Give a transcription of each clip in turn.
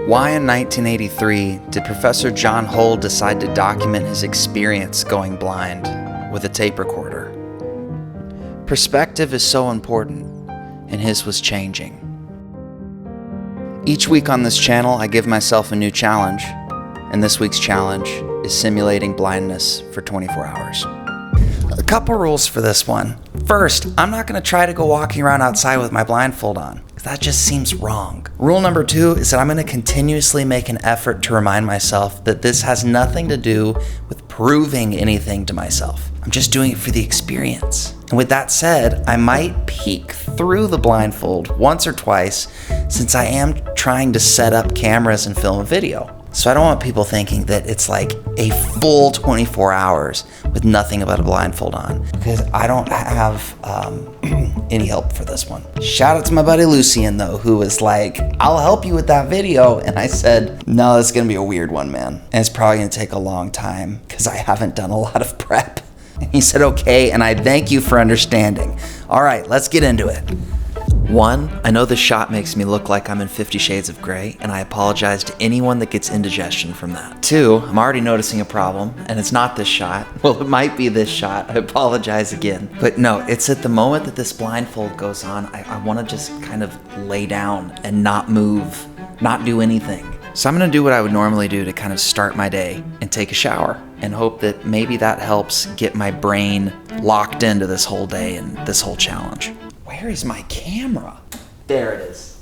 Why in 1983 did Professor John Hull decide to document his experience going blind with a tape recorder? Perspective is so important, and his was changing. Each week on this channel, I give myself a new challenge, and this week's challenge is simulating blindness for 24 hours. A couple rules for this one. First, I'm not going to try to go walking around outside with my blindfold on. That just seems wrong. Rule number 2 is that I'm going to continuously make an effort to remind myself that this has nothing to do with proving anything to myself. I'm just doing it for the experience. And with that said, I might peek through the blindfold once or twice since I am trying to set up cameras and film a video. So I don't want people thinking that it's like a full 24 hours with nothing but a blindfold on, because I don't have any help for this one. Shout out to my buddy Lucian though, who was like, I'll help you with that video. And I said, no, it's gonna be a weird one, man. And it's probably gonna take a long time because I haven't done a lot of prep. And he said, okay, and I thank you for understanding. All right, let's get into it. 1, I know this shot makes me look like I'm in 50 Shades of Grey, and I apologize to anyone that gets indigestion from that. 2, I'm already noticing a problem, and it's not this shot. Well, it might be this shot. I apologize again. But no, it's at the moment that this blindfold goes on, I want to just kind of lay down and not move, not do anything. So I'm going to do what I would normally do to kind of start my day and take a shower and hope that maybe that helps get my brain locked into this whole day and this whole challenge. Where is my camera? There it is.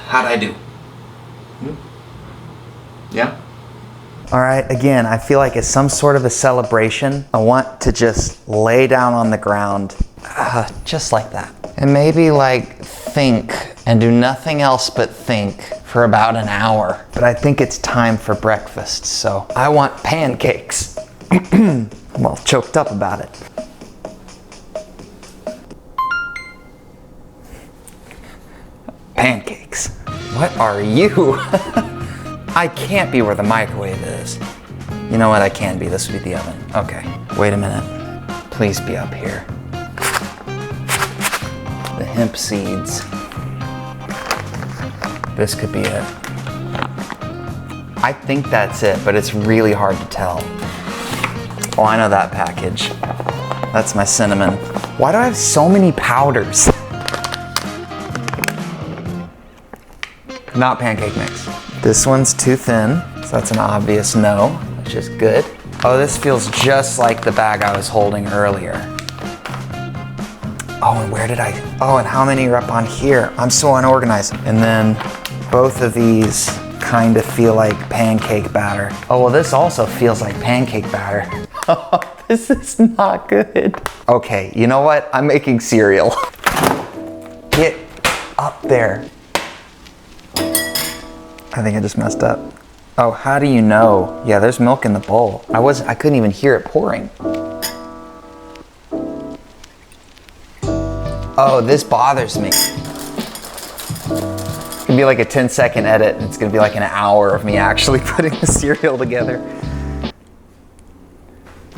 How'd I do? Yeah? All right, again, I feel like it's some sort of a celebration. I want to just lay down on the ground, just like that. And maybe like think and do nothing else but think for about an hour. But I think it's time for breakfast, so I want pancakes. I'm all choked up about it. Pancakes. What are you? I can't be where the microwave is. You know what? I can be. This would be the oven. Okay. Wait a minute. Please be up here. The hemp seeds. This could be it. I think that's it, but it's really hard to tell. Oh, I know that package. That's my cinnamon. Why do I have so many powders? Not pancake mix. This one's too thin, so that's an obvious no, which is good. Oh, this feels just like the bag I was holding earlier. Oh, and where did I, oh, and how many are up on here? I'm so unorganized. And then both of these kind of feel like pancake batter. Oh, well, this also feels like pancake batter. Oh, this is not good. Okay, you know what? I'm making cereal. Get up there. I think I just messed up. Oh, how do you know? Yeah, there's milk in the bowl. I couldn't even hear it pouring. Oh, this bothers me. It's gonna be like a 10-second edit, and it's gonna be like an hour of me actually putting the cereal together.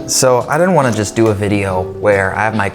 So I didn't want to just do a video where I have my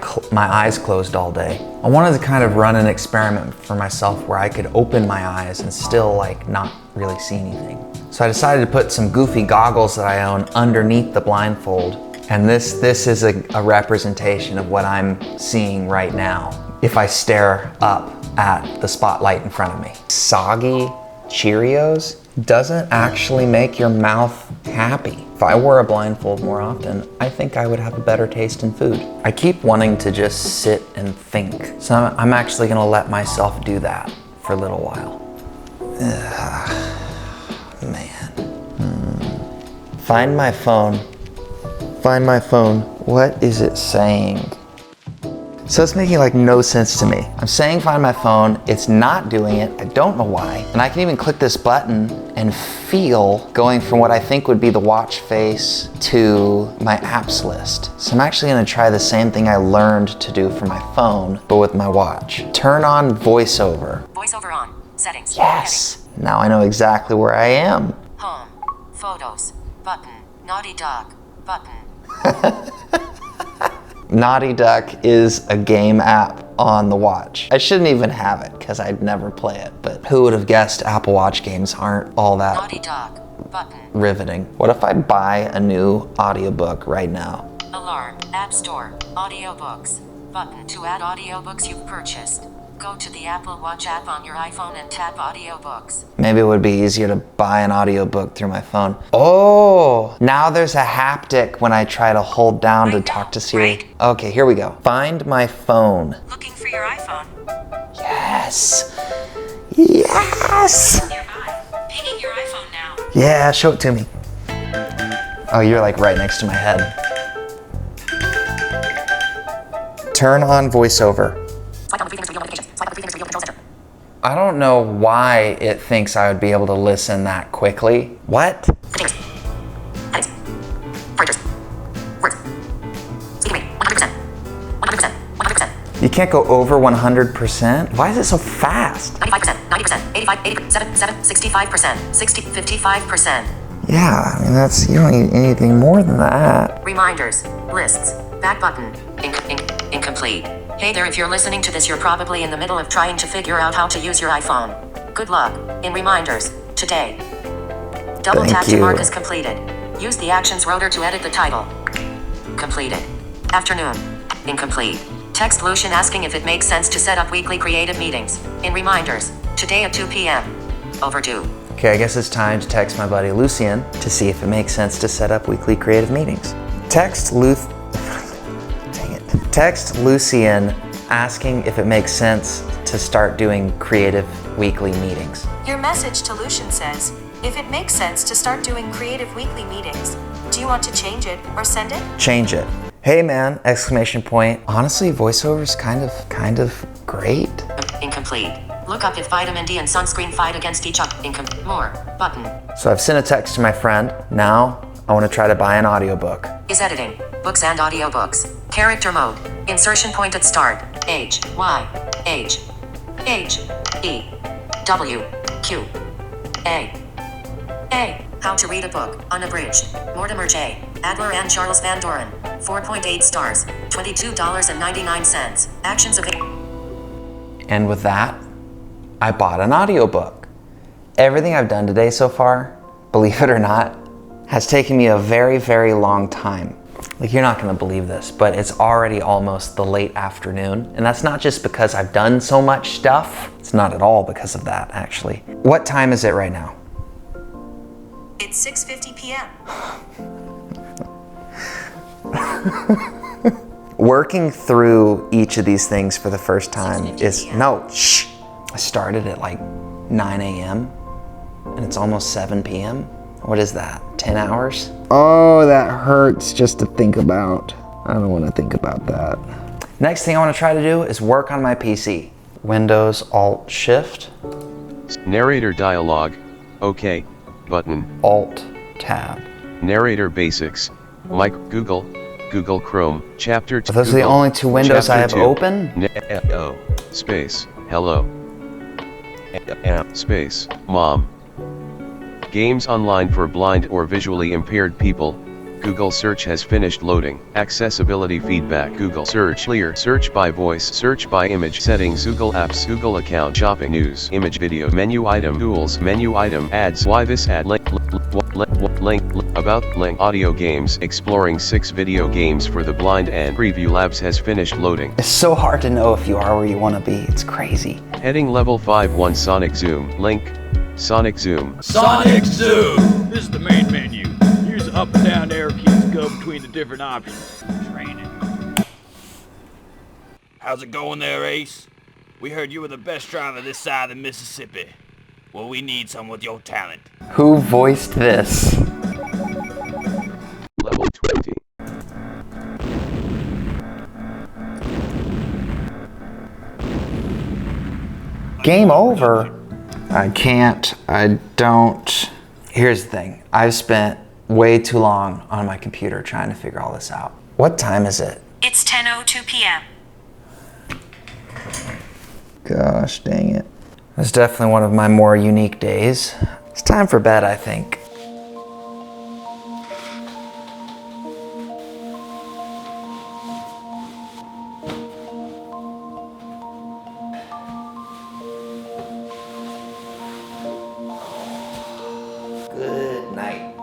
eyes closed all day. I wanted to kind of run an experiment for myself where I could open my eyes and still like not really see anything. So I decided to put some goofy goggles that I own underneath the blindfold. And this is a representation of what I'm seeing right now if I stare up at the spotlight in front of me. Soggy Cheerios doesn't actually make your mouth happy. If I wore a blindfold more often, I think I would have a better taste in food. I keep wanting to just sit and think. So I'm actually gonna let myself do that for a little while. Man. Find my phone. Find my phone. What is it saying? So it's making like no sense to me. I'm saying find my phone, it's not doing it, I don't know why. And I can even click this button and feel going from what I think would be the watch face to my apps list. So I'm actually gonna try the same thing I learned to do for my phone, but with my watch. Turn on voiceover. Voiceover on, settings. Yes, now I know exactly where I am. Home, photos, button, Naughty Dog, button. Naughty Duck is a game app on the watch. I shouldn't even have it because I'd never play it, but who would have guessed Apple Watch games aren't all that Naughty Dog, button. riveting? What if I buy a new audiobook right now? Alarm, App Store, audiobooks, button. To add audiobooks you've purchased, go to the Apple Watch app on your iPhone and tap audiobooks. Maybe it would be easier to buy an audiobook through my phone. Oh, now there's a haptic when I try to hold down to talk to Siri. Right. Okay, here we go. Find my phone. Looking for your iPhone. Yes. Yes. Nearby. Pinging your iPhone now. Yeah, show it to me. Oh, you're like right next to my head. Turn on voiceover. Swipe down the three fingers to reveal notifications. Swipe up the three fingers to reveal Control Center. I don't know why it thinks I would be able to listen that quickly. What? Containers. Headings. Pointers. Words. Speaking rate, 100%. 100%. 100%. You can't go over 100%? Why is it so fast? 95%. 90%. 85%. 87%. 65%. 60. 55%. Yeah, I mean you don't need anything more than that. Reminders. Lists. Back button. Incomplete. Hey there, if you're listening to this, you're probably in the middle of trying to figure out how to use your iPhone. Good luck. In reminders. Today. Double tap to mark as completed. Use the actions rotor to edit the title. Completed. Afternoon. Incomplete. Text Lucian asking if it makes sense to set up weekly creative meetings. In reminders. Today at 2 p.m. Overdue. Okay, I guess it's time to text my buddy Lucian to see if it makes sense to set up weekly creative meetings. Text Lucian asking if it makes sense to start doing creative weekly meetings. Your message to Lucian says, if it makes sense to start doing creative weekly meetings, do you want to change it or send it? Change it. Hey man, exclamation point. Honestly, voiceover is kind of great. Incomplete. Look up if vitamin D and sunscreen fight against each other. More. Button. So I've sent a text to my friend. Now I want to try to buy an audiobook. Is editing. Books and audiobooks. Character mode. Insertion point at start. H, Y, H, H, E, W, Q, A. How to read a book. Unabridged. Mortimer J. Adler and Charles Van Doren. 4.8 stars. $22.99. Actions of... And with that, I bought an audiobook. Everything I've done today so far, believe it or not, has taken me a very, very long time. Like, you're not gonna believe this, but it's already almost the late afternoon. And that's not just because I've done so much stuff. It's not at all because of that, actually. What time is it right now? It's 6:50 p.m. Working through each of these things for the first time is, no, shh. I started at like 9 a.m. and it's almost 7 p.m. What is that, 10 hours? Oh, that hurts just to think about. I don't want to think about that. Next thing I want to try to do is work on my PC. Windows, Alt, Shift. Narrator dialog. OK. Button. Alt, Tab. Narrator basics. Like Google. Google Chrome. Chapter 2. Those are the only two windows I have open? Space. Hello. Space. Mom. Games online for blind or visually impaired people. Google search has finished loading. Accessibility feedback. Google search clear. Search by voice. Search by image. Settings. Google Apps. Google account. Shopping. News. Image. Video. Menu item. Tools. Menu item. Ads. Why this ad? Link. About. Link. Audio games. Exploring 6 video games for the blind and Preview Labs has finished loading. It's so hard to know if you are where you want to be. It's crazy. Heading level 5-1 Sonic Zoom. Link. Sonic Zoom. Sonic Zoom! This is the main menu. Use the up and down arrow keys to go between the different options. Training. How's it going there, Ace? We heard you were the best driver this side of the Mississippi. Well, we need some with your talent. Who voiced this? Level 20. Game over? I can't. I don't. Here's the thing. I've spent way too long on my computer trying to figure all this out. What time is it? It's 10:02 p.m. Gosh dang it. It's definitely one of my more unique days. It's time for bed, I think. Good night.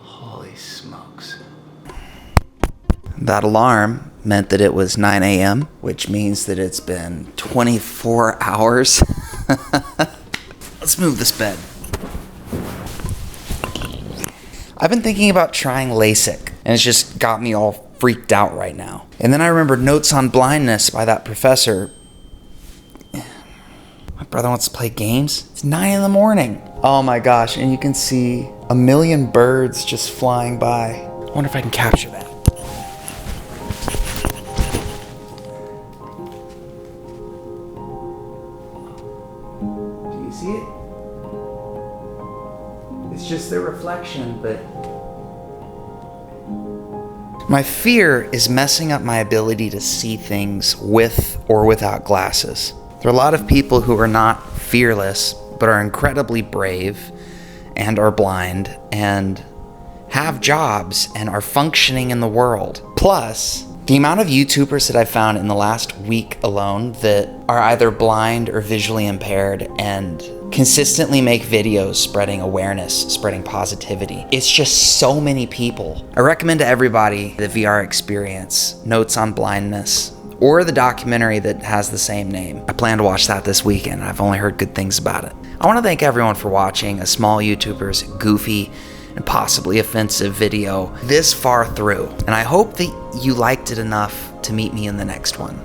Holy smokes. That alarm meant that it was 9 a.m., which means that it's been 24 hours. Let's move this bed. I've been thinking about trying LASIK, and it's just got me all freaked out right now. And then I remembered Notes on Blindness by that professor. My brother wants to play games. It's 9 in the morning. Oh my gosh, and you can see a million birds just flying by. I wonder if I can capture that. Do you see it? It's just their reflection, but my fear is messing up my ability to see things with or without glasses. There are a lot of people who are not fearless, but are incredibly brave and are blind and have jobs and are functioning in the world. Plus, the amount of YouTubers that I've found in the last week alone that are either blind or visually impaired and consistently make videos spreading awareness, spreading positivity. It's just so many people. I recommend to everybody the VR experience, Notes on Blindness, or the documentary that has the same name. I plan to watch that this weekend. I've only heard good things about it. I want to thank everyone for watching a small YouTuber's goofy and possibly offensive video this far through. And I hope that you liked it enough to meet me in the next one.